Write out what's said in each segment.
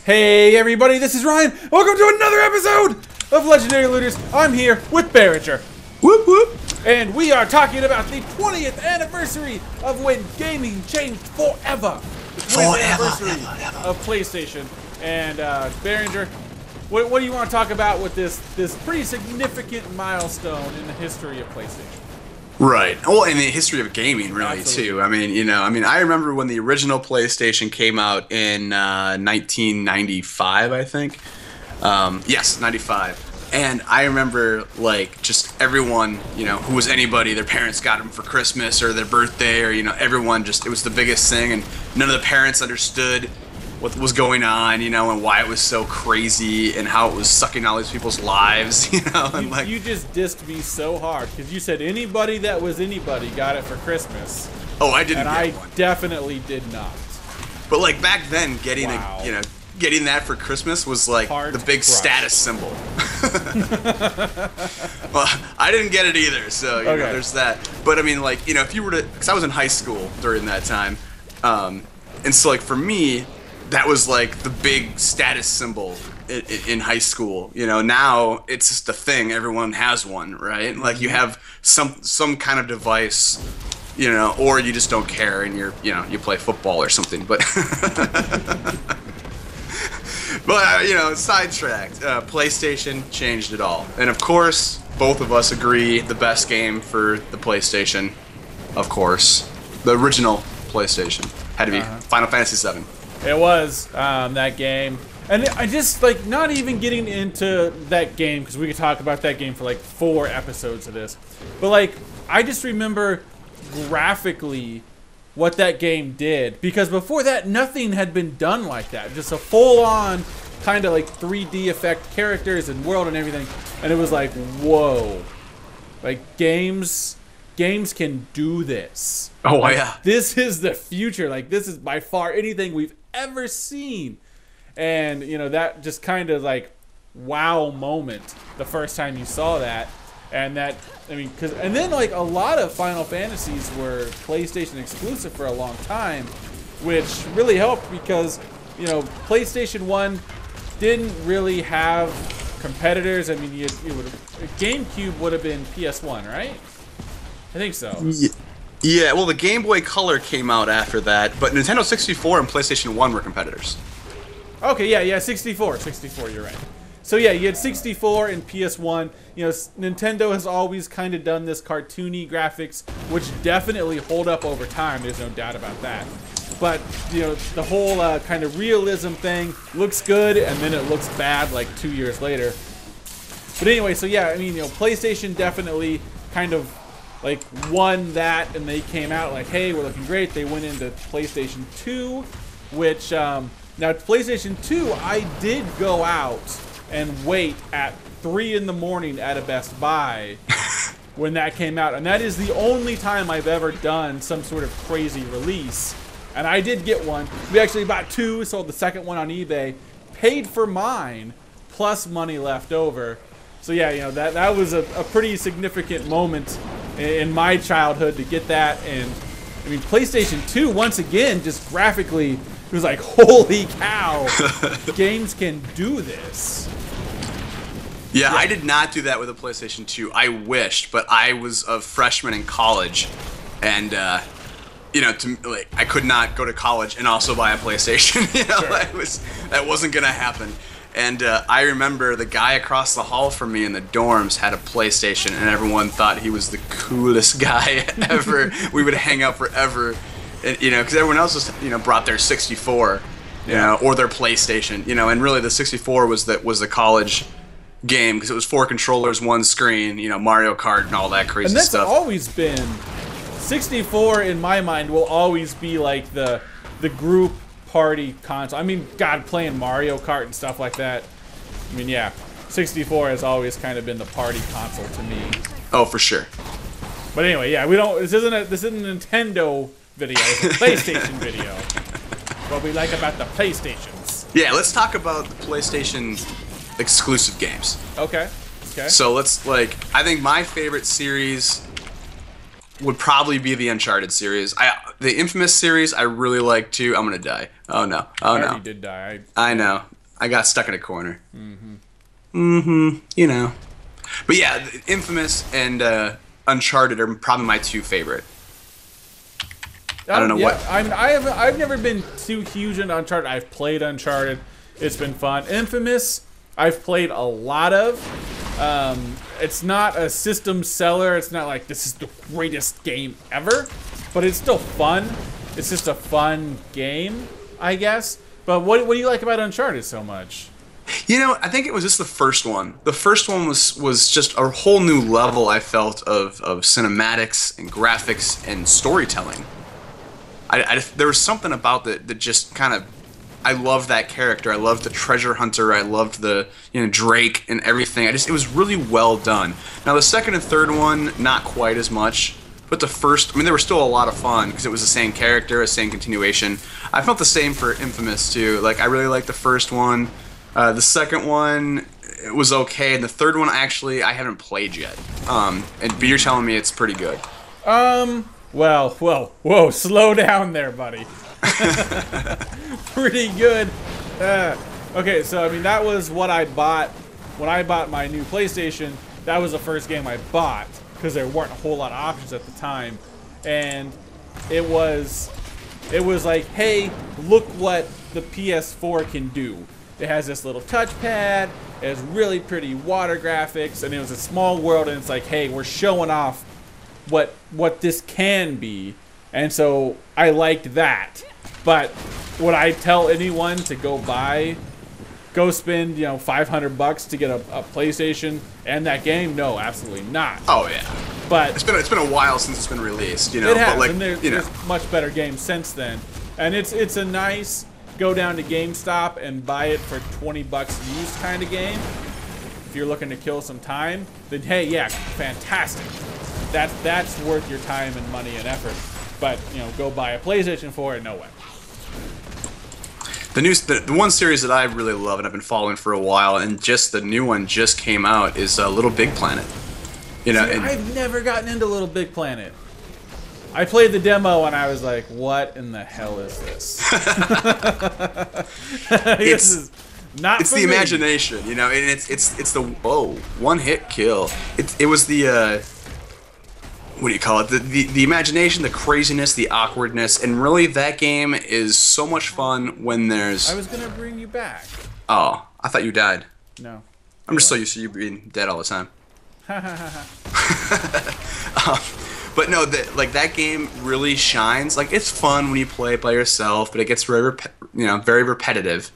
Hey everybody, this is Ryan. Welcome to another episode of Legendary Looters. I'm here with Behringer. Whoop whoop. And we are talking about the 20th anniversary of when gaming changed forever. The 20th anniversary of PlayStation. And Behringer, what do you want to talk about with this pretty significant milestone in the history of PlayStation? Right. Well, in the history of gaming, really, Absolutely. too. I remember when the original PlayStation came out in 1995, I think. Yes, 95. And I remember, like, just everyone, who was anybody, their parents got them for Christmas or their birthday, or, everyone just, it was the biggest thing, and none of the parents understood what was going on, and why it was so crazy and how it was sucking all these people's lives, and you just dissed me so hard because you said anybody that was anybody got it for Christmas. Oh, I didn't and get one. I definitely did not. But like back then, getting Wow. getting that for Christmas was like Hard the big crush. status symbol. Well, I didn't get it either, so there's that. But I mean, like, if you were to, because I was in high school during that time, and so like for me, that was like the big status symbol in high school. Now it's just a thing. Everyone has one, right? Like you have some kind of device, or you just don't care and you play football or something. But but sidetracked. PlayStation changed it all, and of course, both of us agree the best game for the PlayStation, of course, the original PlayStation had to be Final Fantasy VII. It was that game, and I just like not even getting into that game because we could talk about that game for like 4 episodes of this. But like I just remember graphically what that game did, because before that nothing had been done like that. Just a full-on kind of like 3D effect characters and world and everything, and it was like whoa, like games can do this. Oh like, yeah, this is the future. Like this is by far anything we've ever seen. And that just kind of like wow moment the first time you saw that. And that, and then like a lot of Final Fantasies were PlayStation exclusive for a long time, which really helped because PlayStation 1 didn't really have competitors. I mean, GameCube would have been PS1, right? I think so. Yeah, well, the Game Boy Color came out after that, but Nintendo 64 and PlayStation 1 were competitors. Okay, yeah, 64, you're right. So yeah, you had 64 and PS1. Nintendo has always kind of done this cartoony graphics, which definitely hold up over time. There's no doubt about that. But, the whole kind of realism thing looks good, and then it looks bad like 2 years later. But anyway, so yeah, PlayStation definitely kind of like won that, and they came out like, hey, we're looking great. They went into PlayStation 2, which now PlayStation 2, I did go out and wait at 3 in the morning at a Best Buy when that came out, and that is the only time I've ever done some sort of crazy release. And I did get one. We actually bought 2, sold the second one on eBay, paid for mine plus money left over. So yeah, that was a pretty significant moment in my childhood to get that. And PlayStation 2, once again, just graphically, it was like, holy cow, games can do this. Yeah, I did not do that with a PlayStation 2. I wished, but I was a freshman in college, and I could not go to college and also buy a PlayStation. Sure. That wasn't gonna happen. And I remember the guy across the hall from me in the dorms had a PlayStation, and everyone thought he was the coolest guy ever. We would hang out forever, and, because everyone else was, brought their 64, or their PlayStation, and really the 64 was the college game because it was 4 controllers, 1 screen, Mario Kart and all that crazy and that's stuff. Always been 64 in my mind will always be like the group party console. God, playing Mario Kart and stuff like that. Yeah, 64 has always kind of been the party console to me. Oh, for sure. But anyway, yeah, we don't. This isn't a Nintendo video. It's a PlayStation video. What we like about the PlayStations. Yeah, let's talk about the PlayStation exclusive games. Okay. So let's I think my favorite series would probably be the Uncharted series. The Infamous series I really like too. I'm gonna die. Oh no. Oh I no. already did die. I know. I got stuck in a corner. You know. But yeah, Infamous and Uncharted are probably my two favorite. I don't know what. I've never been too huge into Uncharted. I've played Uncharted. It's been fun. Infamous, I've played a lot of. It's not a system seller. It's not like this is the greatest game ever, but it's still fun. It's just a fun game, I guess. But what do you like about Uncharted so much? You know, I think it was just the first one. The first one was just a whole new level, I felt, of cinematics and graphics and storytelling. There was something about that just kind of, I loved that character. I loved the treasure hunter. I loved the Drake and everything. It was really well done. Now the second and third one, not quite as much, but the first, I mean, they were still a lot of fun because it was the same character, the same continuation. I felt the same for Infamous too. Like I really liked the first one. The second one, it was okay, and the third one actually I haven't played yet. But you're telling me it's pretty good. Well, whoa, slow down there, buddy. Pretty good. Okay, so I mean that was what I bought when I bought my new PlayStation. That was the first game I bought because there weren't a whole lot of options at the time, and it was like, hey, look what the PS4 can do. It has this little touchpad. It has really pretty water graphics, and it was a small world. And it's like, hey, we're showing off what this can be, and so I liked that. But would I tell anyone to go spend $500 to get a PlayStation and that game? No, absolutely not. Oh yeah. But it's been a while since it's been released. It has, but like, and there's much better games since then. And it's a nice go down to GameStop and buy it for $20 used kind of game. If you're looking to kill some time, then hey, yeah, fantastic. That's worth your time and money and effort. But go buy a PlayStation 4, no way. The one series that I really love and I've been following for a while, and just the new one just came out, is Little Big Planet. I've never gotten into Little Big Planet. I played the demo and I was like, "What in the hell is this?" It's the imagination, and it's the one hit kill. It was the what do you call it? The imagination, the craziness, the awkwardness, and really that game is so much fun when there's. I was gonna bring you back. Oh, I thought you died. No. I'm just so used to you being dead all the time. But no, that game really shines. Like, it's fun when you play it by yourself, but it gets very repetitive.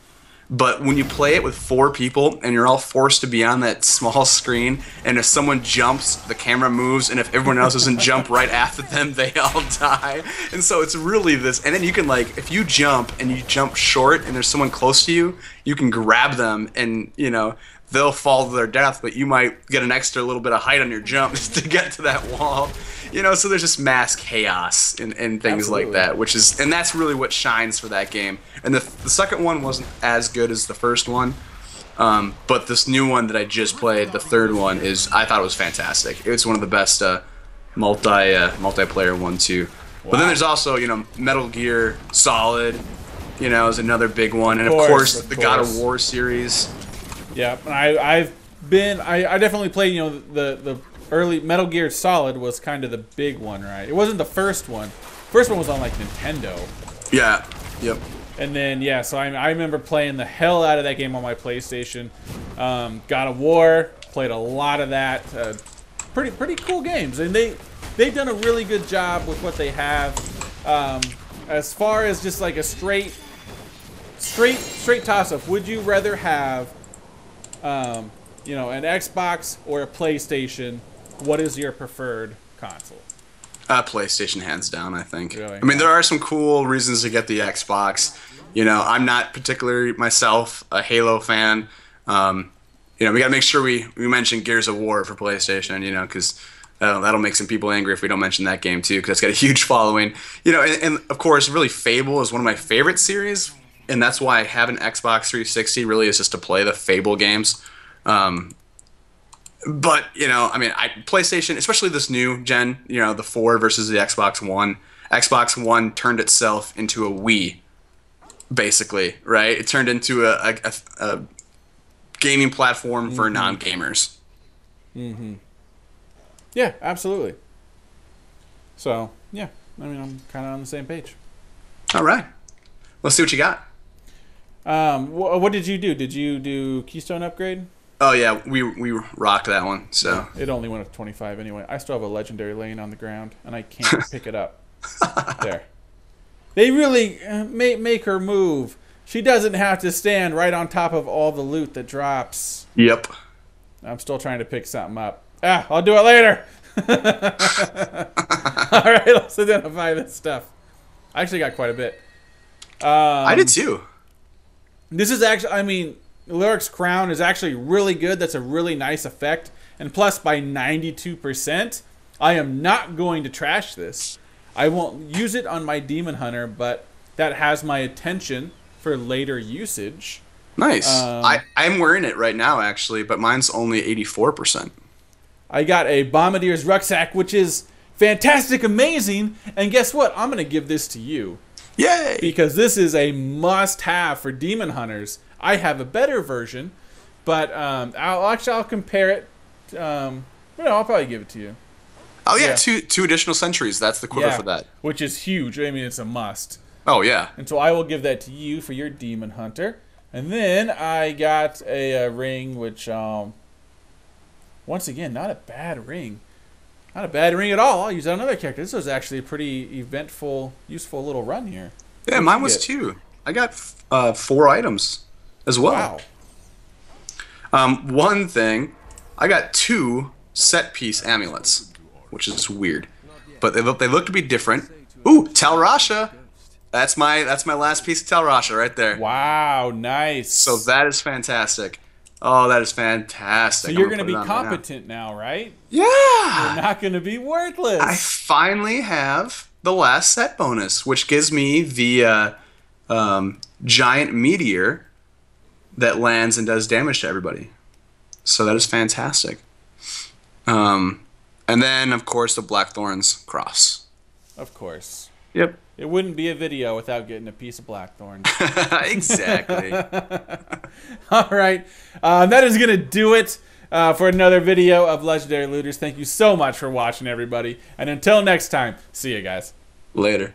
But when you play it with 4 people and you're all forced to be on that small screen, and if someone jumps, the camera moves, and if everyone else doesn't jump right after them, they all die. And so it's really this. And then you can, like, if you jump and you jump short and there's someone close to you, you can grab them and, they'll fall to their death, but you might get an extra little bit of height on your jump to get to that wall. So there's just mass chaos and things Absolutely. like that, and that's really what shines for that game. And the second one wasn't as good as the first one, but this new one that I just played, the third one, I thought it was fantastic. It's one of the best multiplayer one too. Wow. But then there's also Metal Gear Solid, is another big one, and of course the God of War series. Yeah, and I definitely played, the early Metal Gear Solid was kind of the big one, right? It wasn't the first one. First one was on, like, Nintendo. Yeah, yep. And then, yeah, so I remember playing the hell out of that game on my PlayStation. God of War, played a lot of that. Pretty cool games. And they've done a really good job with what they have. As far as just, like, a straight toss-up, would you rather have an Xbox or a PlayStation? What is your preferred console? PlayStation, hands down, I think. Really? I mean, there are some cool reasons to get the Xbox. I'm not particularly myself a Halo fan. We gotta make sure we mention Gears of War for PlayStation. Because that'll make some people angry if we don't mention that game too, because it's got a huge following. And of course, really, Fable is one of my favorite series. And that's why I have an Xbox 360, really, is just to play the Fable games. But I mean, PlayStation, especially this new gen, the 4 versus the Xbox One. Xbox One turned itself into a Wii, basically, right? It turned into a gaming platform for non-gamers. Yeah, absolutely. So, yeah, I mean, I'm kind of on the same page. All right, let's see what you got. What did you do? Did you do Keystone upgrade? Oh yeah, we rocked that one. So it only went up to 25 anyway. I still have a legendary laying on the ground, and I can't pick it up. There. They really make her move. She doesn't have to stand right on top of all the loot that drops. Yep. I'm still trying to pick something up. I'll do it later. All right, let's identify this stuff. I actually got quite a bit. I did too. This is actually, I mean, Lyric's Crown is actually really good. That's a really nice effect. And plus, by 92%, I am not going to trash this. I won't use it on my Demon Hunter, but that has my attention for later usage. Nice. I'm wearing it right now, actually, but mine's only 84%. I got a Bombardier's Rucksack, which is fantastic, amazing. And guess what? I'm going to give this to you. Yay! Because this is a must-have for Demon Hunters. I have a better version, but I'll compare it. I'll probably give it to you. Oh yeah, two additional centuries. That's the quiver for that. Which is huge. I mean, it's a must. Oh yeah. And so I will give that to you for your Demon Hunter. And then I got a ring, which once again, not a bad ring. Not a bad ring at all. I'll use it on another character. This was actually a pretty eventful, useful little run here. Yeah, mine was too. I got 4 items as well. Wow. One thing, I got 2 set piece amulets, which is weird, but they look to be different. Ooh, Tal Rasha. That's my last piece of Tal Rasha right there. Wow, nice. So that is fantastic. Oh, that is fantastic. So you're going to be competent now, right? Yeah. You're not going to be worthless. I finally have the last set bonus, which gives me the giant meteor that lands and does damage to everybody. So that is fantastic. And then, of course, the Blackthorn's cross. Of course. Yep. It wouldn't be a video without getting a piece of Blackthorn. Exactly. All right. That is going to do it for another video of Legendary Looters. Thank you so much for watching, everybody. And until next time, see you guys. Later.